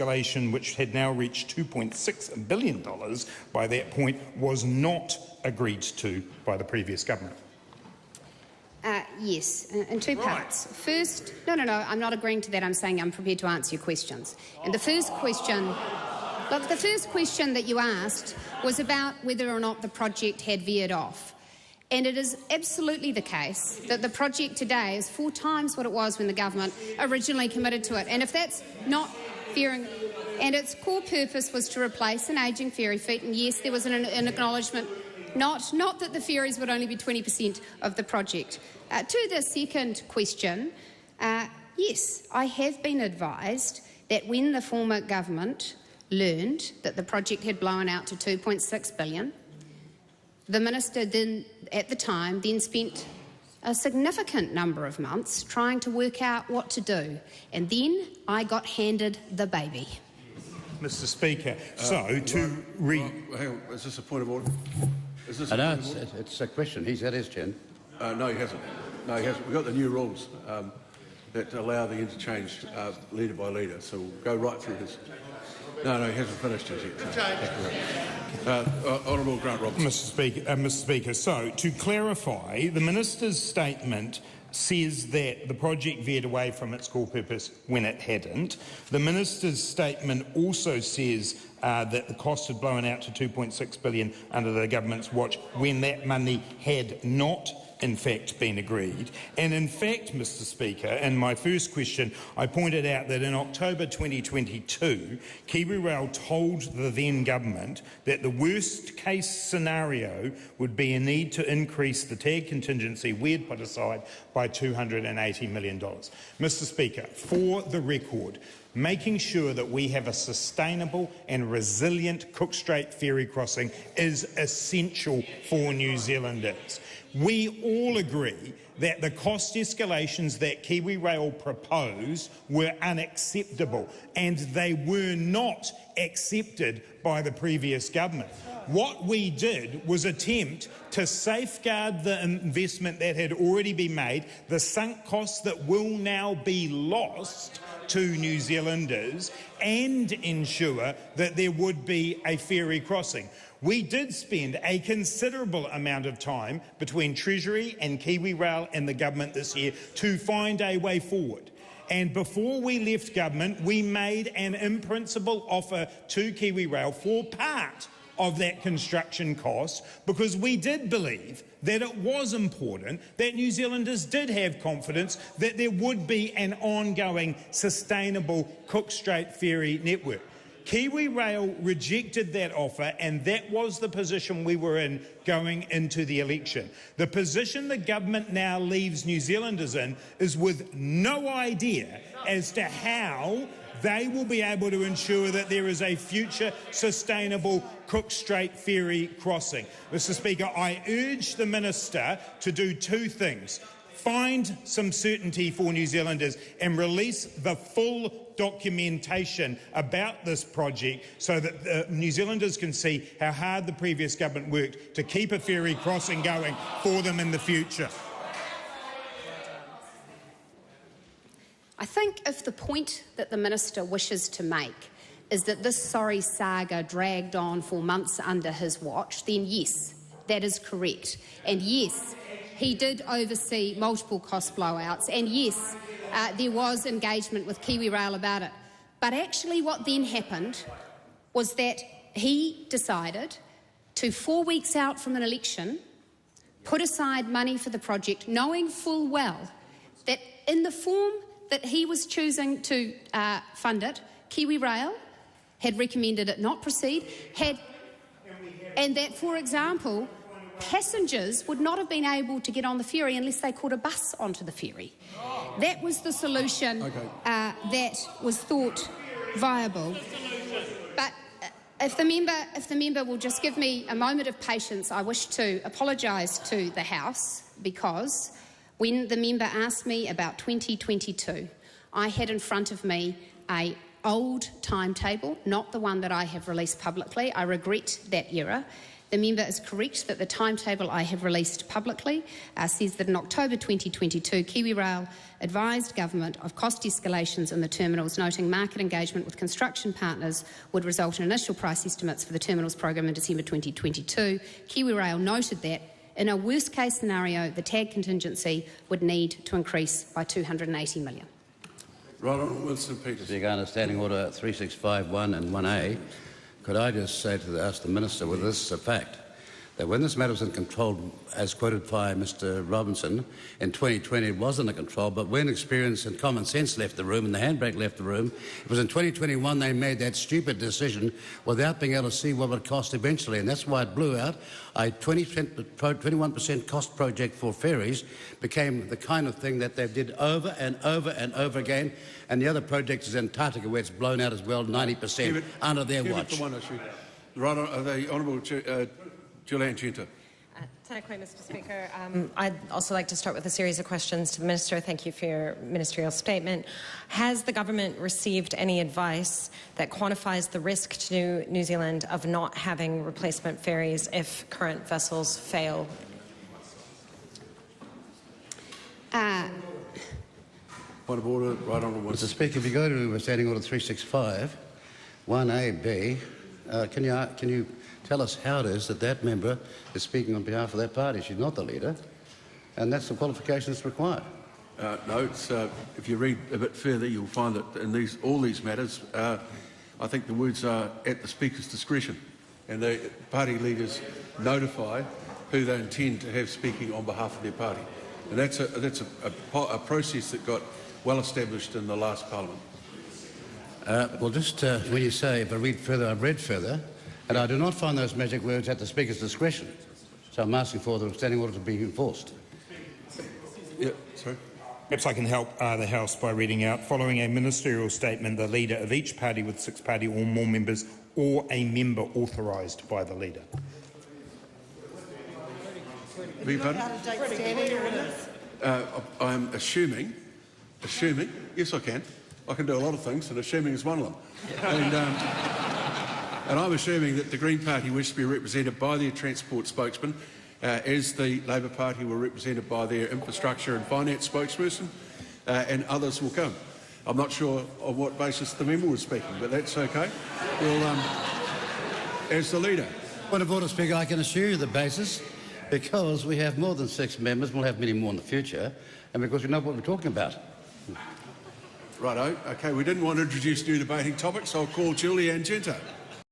escalation, which had now reached $2.6 billion by that point, was not agreed to by the previous government? Yes, in two parts. First, no, I'm not agreeing to that. I'm saying I'm prepared to answer your questions. And the first question, look, the first question that you asked was about whether or not the project had veered off. And it is absolutely the case that the project today is 4 times what it was when the government originally committed to it. And if that's not veering, and its core purpose was to replace an ageing ferry fleet, and yes, there was an acknowledgement, not that the ferries would only be 20% of the project. To the second question, yes, I have been advised that when the former government learned that the project had blown out to $2.6 billion, the minister at the time spent a significant number of months trying to work out what to do. And then I got handed the baby. Mr. Speaker, hang on, is this a point of order? No, it's a question. He's had his turn. No, he hasn't. We've got the new rules that allow the interchange leader by leader, so we'll go right through his... No, he hasn't finished his yet. Honourable Grant Robertson. Mr. Speaker, so to clarify, the minister's statement says that the project veered away from its core purpose when it hadn't. The minister's statement also says that the cost had blown out to $2.6 billion under the government's watch when that money had not in fact been agreed. And in fact, Mr. Speaker, in my first question, I pointed out that in October 2022, KiwiRail told the then government that the worst case scenario would be a need to increase the tag contingency we had put aside by $280 million. Mr. Speaker, for the record, making sure that we have a sustainable and resilient Cook Strait ferry crossing is essential for New Zealanders. We all agree that the cost escalations that KiwiRail proposed were unacceptable, and they were not accepted by the previous government. What we did was attempt to safeguard the investment that had already been made, the sunk costs that will now be lost to New Zealanders, and ensure that there would be a ferry crossing. We did spend a considerable amount of time between Treasury and KiwiRail and the government this year to find a way forward. And before we left government, we made an in-principle offer to KiwiRail for part of that construction cost, because we did believe that it was important that New Zealanders did have confidence that there would be an ongoing, sustainable Cook Strait ferry network. KiwiRail rejected that offer, and that was the position we were in going into the election. The position the government now leaves New Zealanders in is with no idea as to how they will be able to ensure that there is a future sustainable Cook Strait ferry crossing. Mr. Speaker, I urge the Minister to do 2 things. Find some certainty for New Zealanders and release the full documentation about this project so that New Zealanders can see how hard the previous government worked to keep a ferry crossing going for them in the future. I think if the point that the Minister wishes to make is that this sorry saga dragged on for months under his watch, then yes, that is correct. And yes, he did oversee multiple cost blowouts, and yes, there was engagement with KiwiRail about it. But actually what then happened was that he decided to, 4 weeks out from an election, put aside money for the project, knowing full well that in the form that he was choosing to fund it, KiwiRail had recommended it not proceed, and that, for example, passengers would not have been able to get on the ferry unless they caught a bus onto the ferry. That was the solution that was thought viable. But if the member will just give me a moment of patience, I wish to apologise to the House, because when the member asked me about 2022, I had in front of me an old timetable, not the one that I have released publicly. I regret that error. The member is correct that the timetable I have released publicly says that in October 2022, KiwiRail advised government of cost escalations in the terminals, noting market engagement with construction partners would result in initial price estimates for the terminals program in December 2022. KiwiRail noted that in a worst-case scenario, the TAG contingency would need to increase by $280 million. Right on, Winston Peters. Speaker, Standing Order 3651 and 1A, could I just say to ask the Minister whether this is a fact, that when this matter was in control, as quoted by Mr Robertson, in 2020 it was under control, but when experience and common sense left the room and the handbrake left the room, it was in 2021 they made that stupid decision without being able to see what it would cost eventually, and that's why it blew out. A 21% cost project for ferries became the kind of thing that they did over and over and over again, and the other project is Antarctica, where it's blown out as well, 90% under their watch. One issue. Right on, the Honourable Julian Genta. Mr Speaker. I'd also like to start with a series of questions to the Minister. Thank you for your ministerial statement. Has the government received any advice that quantifies the risk to New Zealand of not having replacement ferries if current vessels fail? Point of order, right on. Mr Speaker, if you go to Standing Order 365, 1AB, can you tell us how it is that that member is speaking on behalf of that party? She's not the leader, and that's the qualification that's required. No, it's, if you read a bit further, you'll find that in all these matters, I think the words are at the Speaker's discretion, and the party leaders notify who they intend to have speaking on behalf of their party. And that's a process that got well established in the last Parliament. Well, just when you say, if I read further, I've read further, and I do not find those magic words at the Speaker's discretion. So I'm asking for the Standing Order to be enforced. Yeah, sorry. Perhaps I can help the House by reading out. Following a ministerial statement, the leader of each party with 6 party or more members, or a member authorised by the leader. I'm assuming, yes I can do a lot of things, and assuming is one of them. And I'm assuming that the Green Party wishes to be represented by their transport spokesman, as the Labor Party were represented by their infrastructure and finance spokesperson, and others will come. I'm not sure on what basis the member was speaking, but that's okay. Well, as the leader. Point of order, Speaker, I can assure you the basis, because we have more than 6 members, we'll have many more in the future, and because we know what we're talking about. Righto, okay, we didn't want to introduce new debating topics, so I'll call Julian Genta.